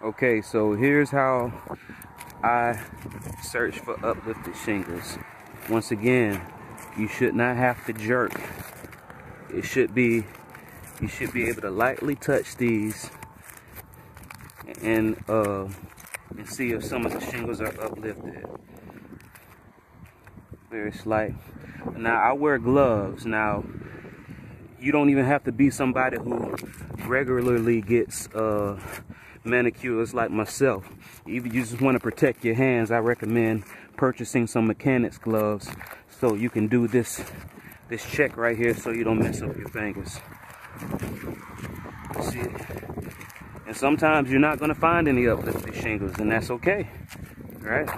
Okay, so here's how I search for uplifted shingles. Once again, you should not have to jerk. You should be able to lightly touch these and see if some of the shingles are uplifted. Very slight. Now I wear gloves. Now you don't even have to be somebody who regularly gets manicures like myself. If you just want to protect your hands, I recommend purchasing some mechanics gloves so you can do this check right here so you don't mess up your fingers. See it? And sometimes you're not going to find any uplifted shingles, and that's okay, right?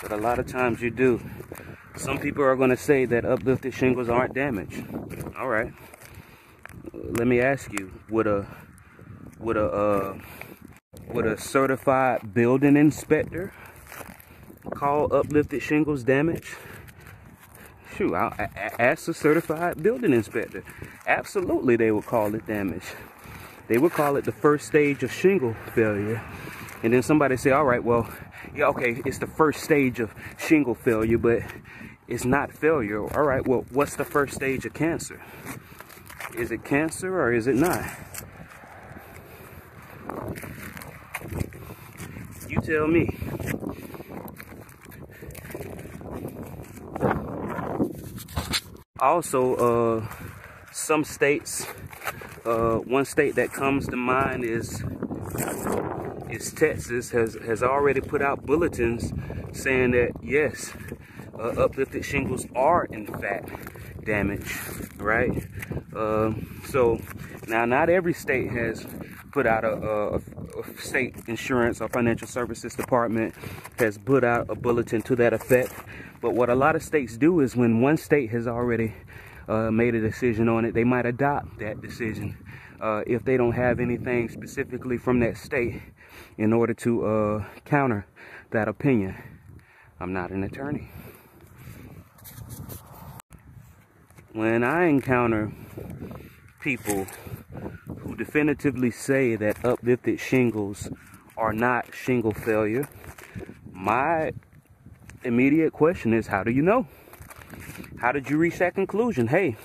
But a lot of times you do. Some people are going to say that uplifted shingles aren't damaged. All right. Let me ask you, would a certified building inspector call uplifted shingles damage? Shoot, I'll ask a certified building inspector. Absolutely, they would call it damage. They would call it the first stage of shingle failure. And then somebody say, all right, well, yeah, okay, it's the first stage of shingle failure, but it's not failure. All right, well, what's the first stage of cancer? Is it cancer or is it not? You tell me. Also, some states, one state that comes to mind is Texas has already put out bulletins saying that yes, uplifted shingles are in fact damaged, right? So now not every state has put out a state insurance or financial services department has put out a bulletin to that effect. But what a lot of states do is when one state has already made a decision on it, they might adopt that decision if they don't have anything specifically from that state in order to counter that opinion. I'm not an attorney. When I encounter people who definitively say that uplifted shingles are not shingle failure, my immediate question is, how do you know? How did you reach that conclusion? Hey,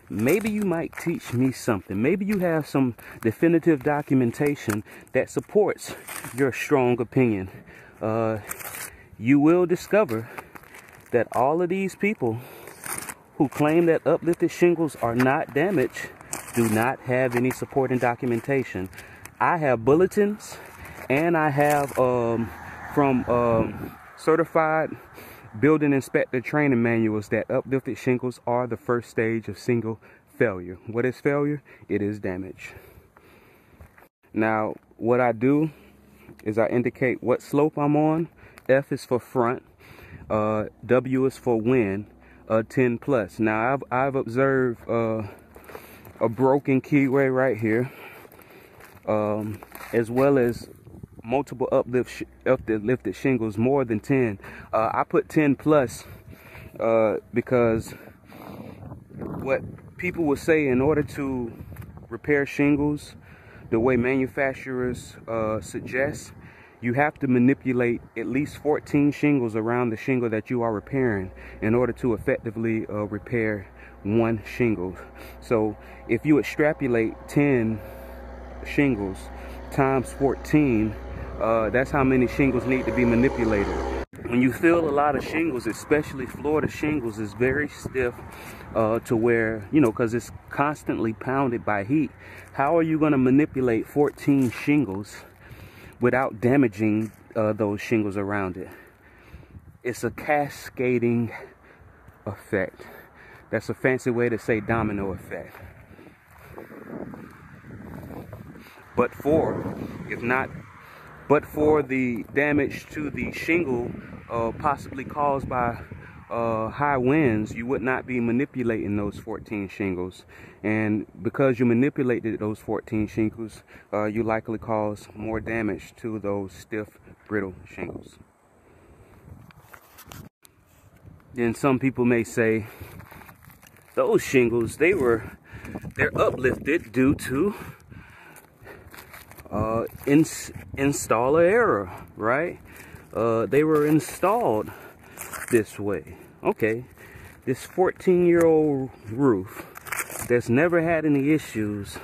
maybe you might teach me something. Maybe you have some definitive documentation that supports your strong opinion. You will discover that all of these people who claim that uplifted shingles are not damaged do not have any supporting documentation. I have bulletins and I have from certified building inspector training manuals that uplifted shingles are the first stage of shingle failure. What is failure? It is damage. Now, what I do is I indicate what slope I'm on. F is for front. W is for wind. 10 plus. Now, I've observed a broken keyway right here, as well as multiple uplifted shingles, more than 10. I put 10 plus because what people will say, in order to repair shingles the way manufacturers suggest, you have to manipulate at least 14 shingles around the shingle that you are repairing in order to effectively repair one shingle. So if you extrapolate 10 shingles times 14, that's how many shingles need to be manipulated. When you feel a lot of shingles, especially Florida shingles, is very stiff to where, you know, because it's constantly pounded by heat. How are you going to manipulate 14 shingles without damaging those shingles around it? It's a cascading effect. That's a fancy way to say domino effect. But for the damage to the shingle possibly caused by high winds, you would not be manipulating those 14 shingles. And because you manipulated those 14 shingles, you likely cause more damage to those stiff, brittle shingles. Then some people may say, those shingles, they're uplifted due to installer error, right? They were installed this way. Okay, this 14-year-old roof that's never had any issues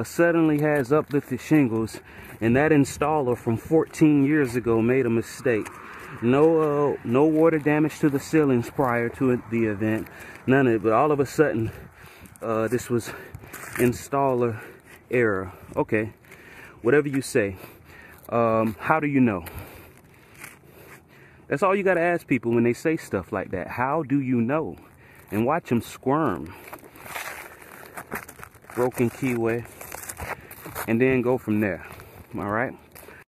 suddenly has uplifted shingles, and that installer from 14 years ago made a mistake. No water damage to the ceilings prior to the event, none of it, but all of a sudden this was installer error. Okay, whatever you say. How do you know? That's all you got to ask people when they say stuff like that. How do you know? And watch them squirm. Broken keyway. And then go from there. All right.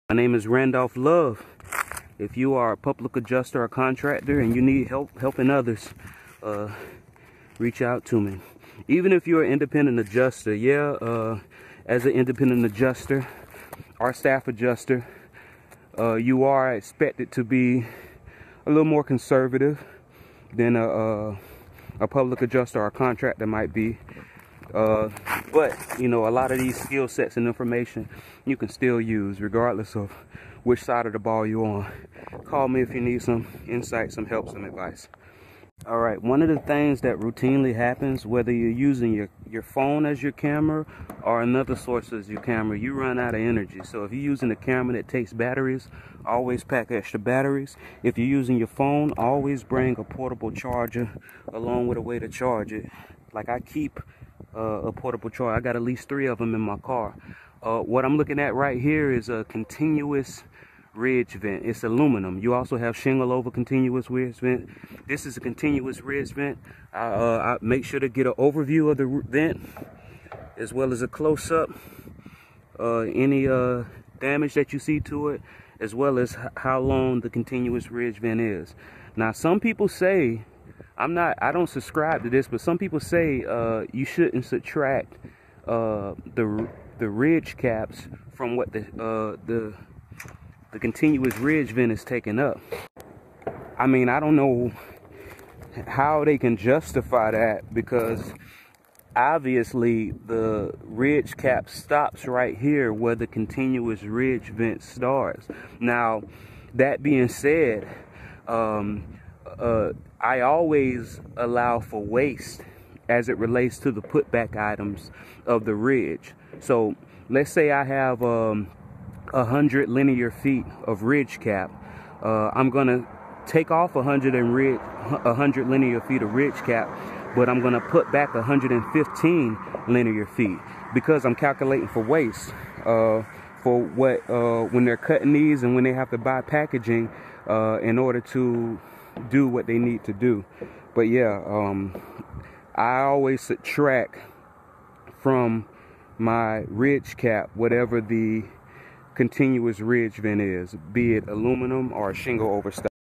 My name is Randolph Love. If you are a public adjuster or contractor and you need help helping others, reach out to me. Even if you're an independent adjuster, as an independent adjuster or staff adjuster, you are expected to be a little more conservative than a public adjuster or a contractor might be. But, you know, a lot of these skill sets and information you can still use regardless of which side of the ball you're on. Call me if you need some insight, some help, some advice. All right, one of the things that routinely happens, whether you're using your phone as your camera or another source as your camera, you run out of energy. So if you're using a camera that takes batteries, always pack extra batteries. If you're using your phone, always bring a portable charger along with a way to charge it. Like I keep a portable charger. I got at least 3 of them in my car. What I'm looking at right here is a continuous ridge vent. It's aluminum. You also have shingle over continuous ridge vent. This is a continuous ridge vent. I make sure to get an overview of the vent as well as a close-up. Any damage that you see to it, as well as how long the continuous ridge vent is. Now, some people say, I don't subscribe to this, but some people say you shouldn't subtract the ridge caps from what the continuous ridge vent is taking up. I mean, I don't know how they can justify that, because obviously the ridge cap stops right here where the continuous ridge vent starts. Now, that being said, I always allow for waste as it relates to the putback items of the ridge. So let's say I have 100 linear feet of ridge cap. I'm gonna take off 100 linear feet of ridge cap, but I'm gonna put back 115 linear feet because I'm calculating for waste for what when they're cutting these and when they have to buy packaging in order to do what they need to do. But yeah, I always subtract from my ridge cap whatever the continuous ridge vent is, be it aluminum or shingle over style.